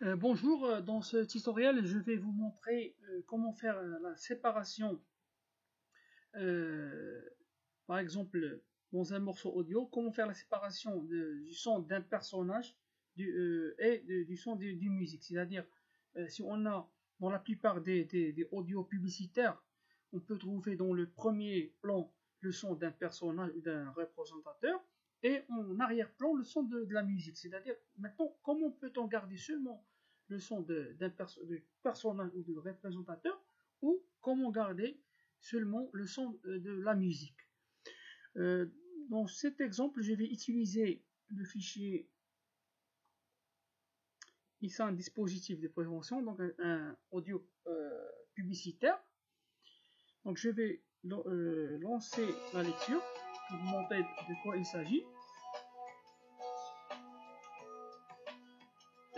Bonjour, dans ce tutoriel, je vais vous montrer comment faire la séparation, euh, par exemple, dans un morceau audio, comment faire la séparation du son d'un personnage du son du musique. C'est-à-dire, si on a dans la plupart des audios publicitaires, on peut trouver dans le premier plan le son d'un personnage ou d'un représentateur, et en arrière-plan le son de la musique. C'est-à-dire, maintenant, comment peut-on garder seulement le son de personnage ou de représentateur, ou comment garder seulement le son de la musique. Euh, Dans cet exemple, je vais utiliser le fichier ici, un dispositif de prévention, donc un audio publicitaire. Donc je vais lancer la lecture pour vous montrer de quoi il s'agit.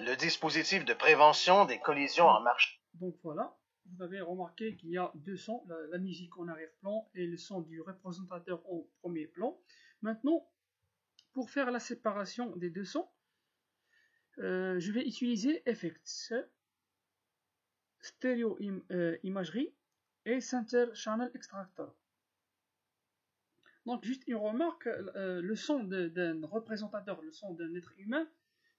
Le dispositif de prévention des collisions en marche. Donc voilà, vous avez remarqué qu'il y a deux sons, la musique en arrière-plan et le son du représentateur en premier plan. Maintenant, pour faire la séparation des deux sons, je vais utiliser Effects, Stereo Imagerie et Center Channel Extractor. Donc juste une remarque, le son d'un représentateur, le son d'un être humain,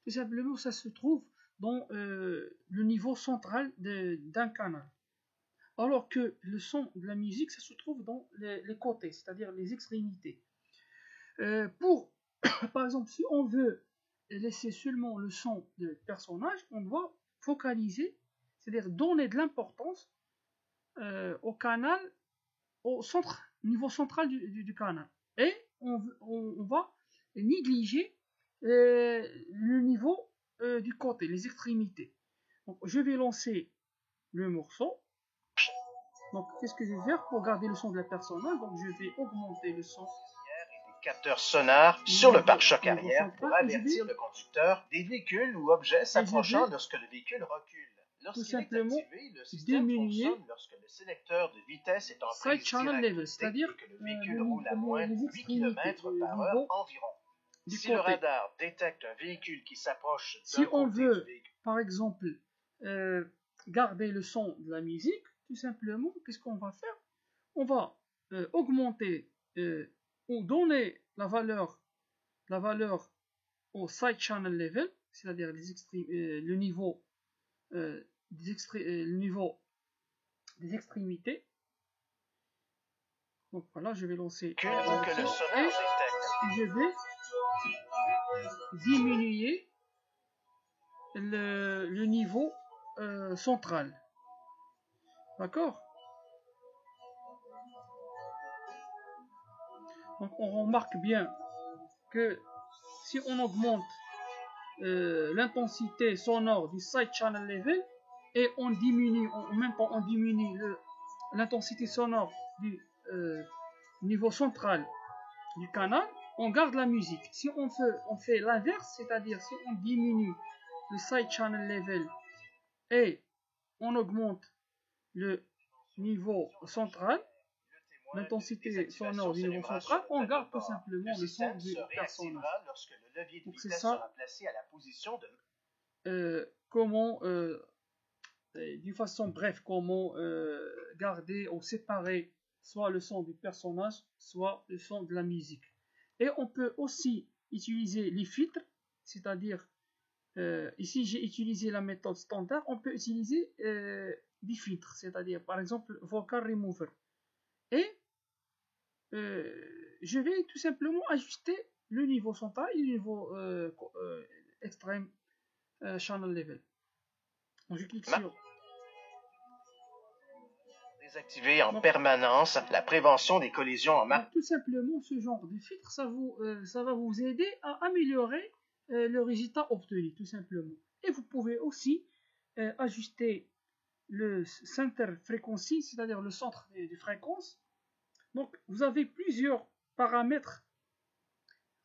tout simplement ça se trouve dans le niveau central d'un canal. Alors que le son de la musique, ça se trouve dans les côtés, c'est-à-dire les extrémités. Par exemple, si on veut laisser seulement le son de personnage, on doit focaliser, c'est-à-dire donner de l'importance au canal, au niveau central du canal. Et on va négliger le niveau du côté, les extrémités. Donc, je vais lancer le morceau. Donc, qu'est-ce que je vais faire pour garder le son de la personnage? Donc, je vais augmenter le son. Capteurs sonores sur le pare-choc arrière pour avertir le conducteur des véhicules ou objets s'approchant lorsque le véhicule recule. Tout simplement le système fonctionne lorsque le sélecteur de vitesse est en prise directe, c'est-à-dire que le véhicule roule à moins de 8 km/h environ. Si le radar détecte un véhicule qui s'approche si on veut, par exemple, garder le son de la musique, tout simplement, qu'est-ce qu'on va faire? On va augmenter ou donner la valeur au side channel level, c'est-à-dire le niveau le niveau des extrémités. Donc voilà, je vais lancer que le son et je vais diminuer le niveau central. D'accord? Donc on remarque bien que si on augmente l'intensité sonore du side channel level et on diminue, en même temps on diminue l'intensité sonore du niveau central du canal, on garde la musique. Si on fait l'inverse, c'est-à-dire si on diminue le side channel level et on augmente le niveau central, l'intensité sonore du niveau central, on garde tout simplement le son du personnage. Donc c'est ça, comment, d'une façon bref, comment garder ou séparer soit le son du personnage, soit le son de la musique. Et on peut aussi utiliser les filtres, c'est-à-dire, ici j'ai utilisé la méthode standard, on peut utiliser des filtres, c'est-à-dire par exemple Vocal Remover. Et je vais tout simplement ajuster le niveau central et le niveau extrême channel level. Donc je clique sur désactiver en permanence la prévention des collisions en marche. Tout simplement, ce genre de filtre, ça va vous aider à améliorer le résultat obtenu, tout simplement. Et vous pouvez aussi ajuster le center frequency, c'est-à-dire le centre des fréquences. Donc, vous avez plusieurs paramètres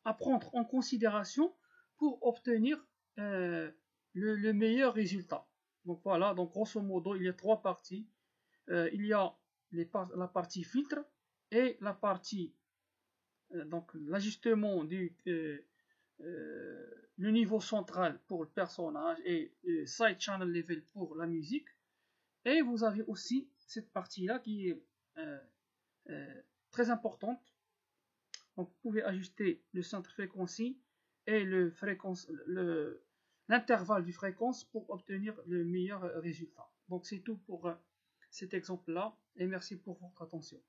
à prendre en considération pour obtenir le meilleur résultat. Donc voilà, donc grosso modo, il y a trois parties. Il y a la partie filtre et la partie donc l'ajustement le niveau central pour le personnage et le side channel level pour la musique. Et vous avez aussi cette partie-là qui est très importante. Donc, vous pouvez ajuster le centre fréquency et l'intervalle du fréquence pour obtenir le meilleur résultat. Donc, c'est tout pour cet exemple-là et merci pour votre attention.